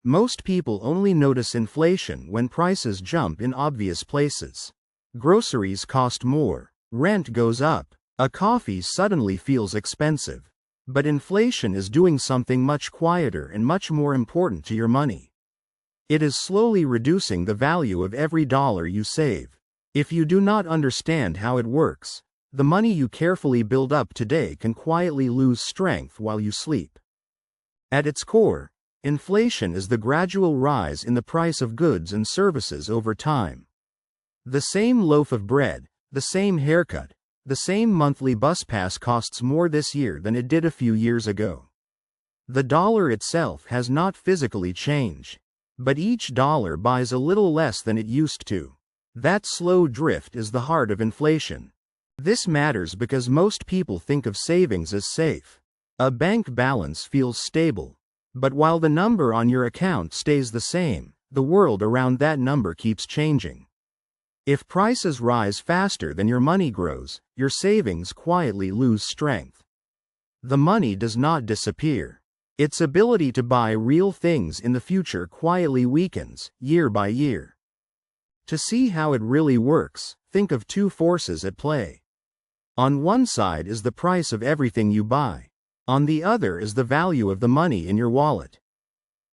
Most people only notice inflation when prices jump in obvious places. Groceries cost more, rent goes up, a coffee suddenly feels expensive. But inflation is doing something much quieter and much more important to your money. It is slowly reducing the value of every dollar you save. If you do not understand how it works, the money you carefully build up today can quietly lose strength while you sleep. At its core, inflation is the gradual rise in the price of goods and services over time. The same loaf of bread, the same haircut, the same monthly bus pass costs more this year than it did a few years ago. The dollar itself has not physically changed, but each dollar buys a little less than it used to. That slow drift is the heart of inflation. This matters because most people think of savings as safe. A bank balance feels stable, but while the number on your account stays the same, the world around that number keeps changing. If prices rise faster than your money grows, your savings quietly lose strength. The money does not disappear. Its ability to buy real things in the future quietly weakens, year by year. To see how it really works, think of two forces at play. On one side is the price of everything you buy. On the other is the value of the money in your wallet.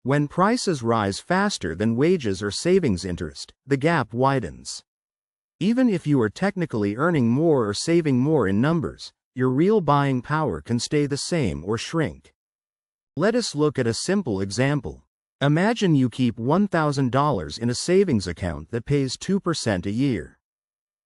When prices rise faster than wages or savings interest, the gap widens. Even if you are technically earning more or saving more in numbers, your real buying power can stay the same or shrink. Let us look at a simple example. Imagine you keep $1,000 in a savings account that pays 2% a year.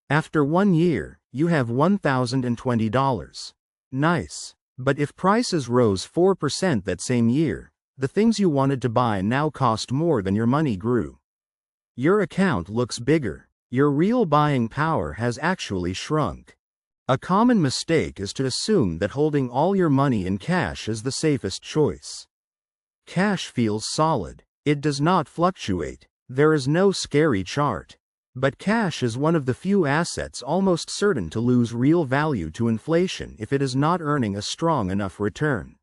After 1 year, you have $1,020. Nice. But if prices rose 4% that same year, the things you wanted to buy now cost more than your money grew. Your account looks bigger. Your real buying power has actually shrunk. A common mistake is to assume that holding all your money in cash is the safest choice. Cash feels solid. It does not fluctuate. There is no scary chart. But cash is one of the few assets almost certain to lose real value to inflation if it is not earning a strong enough return.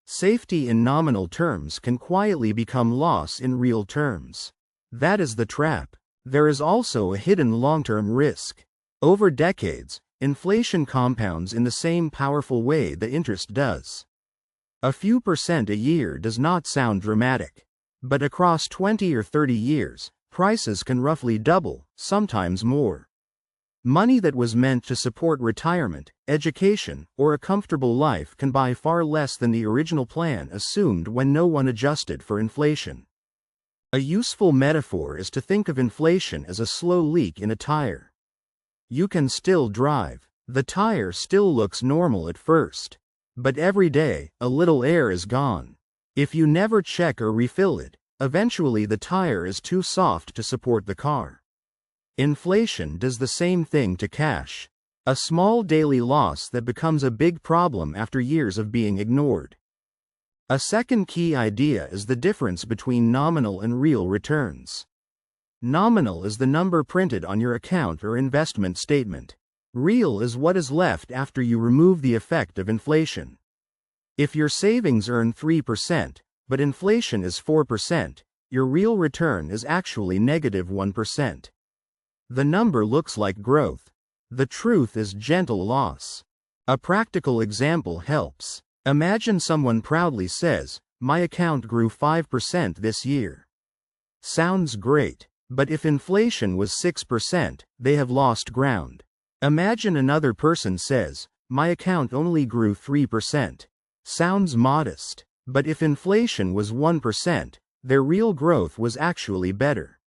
Safety in nominal terms can quietly become loss in real terms. That is the trap. There is also a hidden long-term risk. Over decades, inflation compounds in the same powerful way the interest does. A few percent a year does not sound dramatic. But across 20 or 30 years, prices can roughly double, sometimes more. Money that was meant to support retirement, education, or a comfortable life can buy far less than the original plan assumed when no one adjusted for inflation. A useful metaphor is to think of inflation as a slow leak in a tire. You can still drive. The tire still looks normal at first. But every day, a little air is gone. If you never check or refill it, eventually the tire is too soft to support the car. Inflation does the same thing to cash. A small daily loss that becomes a big problem after years of being ignored. A second key idea is the difference between nominal and real returns. Nominal is the number printed on your account or investment statement. Real is what is left after you remove the effect of inflation. If your savings earn 3%, but inflation is 4%, your real return is actually negative 1%. The number looks like growth. The truth is gentle loss. A practical example helps. Imagine someone proudly says, "My account grew 5% this year." Sounds great, but if inflation was 6%, they have lost ground. Imagine another person says, "My account only grew 3%. Sounds modest, but if inflation was 1%, their real growth was actually better.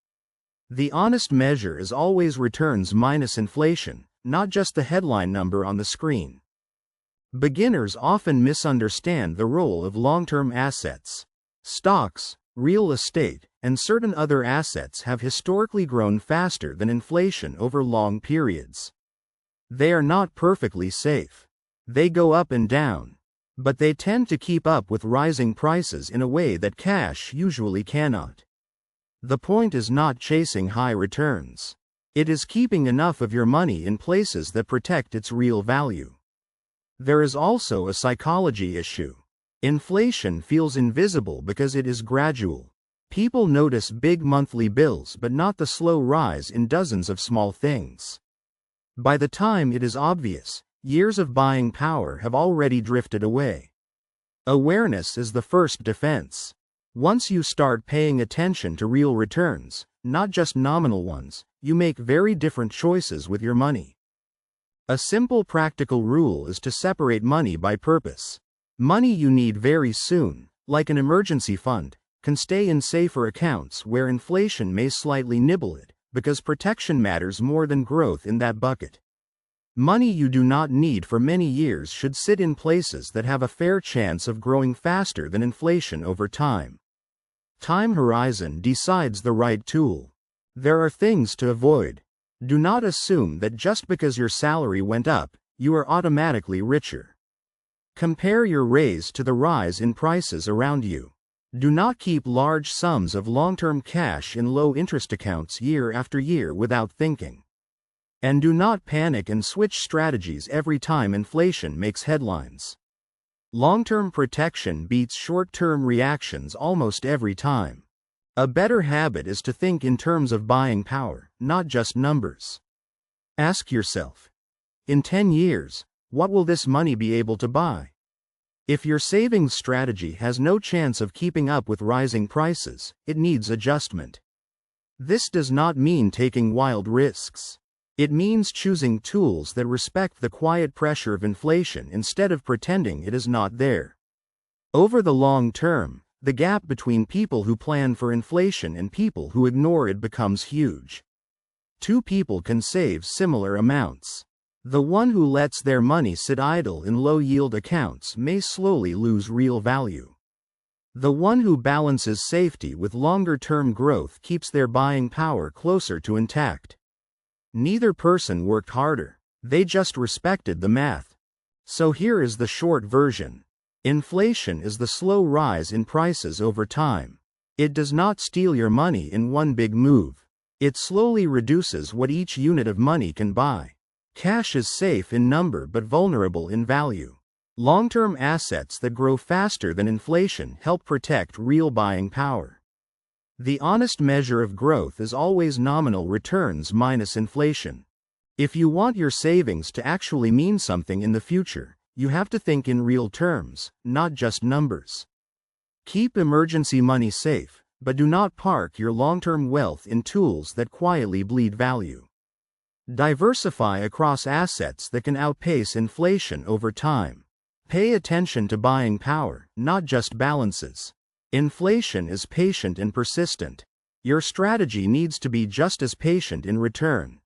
The honest measure is always returns minus inflation, not just the headline number on the screen. Beginners often misunderstand the role of long-term assets. Stocks, real estate, and certain other assets have historically grown faster than inflation over long periods. They are not perfectly safe. They go up and down. But they tend to keep up with rising prices in a way that cash usually cannot. The point is not chasing high returns. It is keeping enough of your money in places that protect its real value. There is also a psychology issue. Inflation feels invisible because it is gradual. People notice big monthly bills but not the slow rise in dozens of small things. By the time it is obvious, years of buying power have already drifted away. Awareness is the first defense. Once you start paying attention to real returns, not just nominal ones, you make very different choices with your money. A simple practical rule is to separate money by purpose. Money you need very soon, like an emergency fund, can stay in safer accounts where inflation may slightly nibble it, because protection matters more than growth in that bucket. Money you do not need for many years should sit in places that have a fair chance of growing faster than inflation over time. Time horizon decides the right tool. There are things to avoid. Do not assume that just because your salary went up, you are automatically richer. Compare your raise to the rise in prices around you. Do not keep large sums of long-term cash in low-interest accounts year after year without thinking. And do not panic and switch strategies every time inflation makes headlines. Long-term protection beats short-term reactions almost every time. A better habit is to think in terms of buying power, not just numbers. Ask yourself, in 10 years, what will this money be able to buy? If your savings strategy has no chance of keeping up with rising prices, it needs adjustment. This does not mean taking wild risks. It means choosing tools that respect the quiet pressure of inflation instead of pretending it is not there. Over the long term, the gap between people who plan for inflation and people who ignore it becomes huge. Two people can save similar amounts. The one who lets their money sit idle in low-yield accounts may slowly lose real value. The one who balances safety with longer-term growth keeps their buying power closer to intact. Neither person worked harder, they just respected the math. So here is the short version. Inflation is the slow rise in prices over time. It does not steal your money in one big move. It slowly reduces what each unit of money can buy. Cash is safe in number but vulnerable in value. Long-term assets that grow faster than inflation help protect real buying power. The honest measure of growth is always nominal returns minus inflation. If you want your savings to actually mean something in the future, you have to think in real terms, not just numbers. Keep emergency money safe, but do not park your long-term wealth in tools that quietly bleed value. Diversify across assets that can outpace inflation over time. Pay attention to buying power, not just balances. Inflation is patient and persistent. Your strategy needs to be just as patient in return.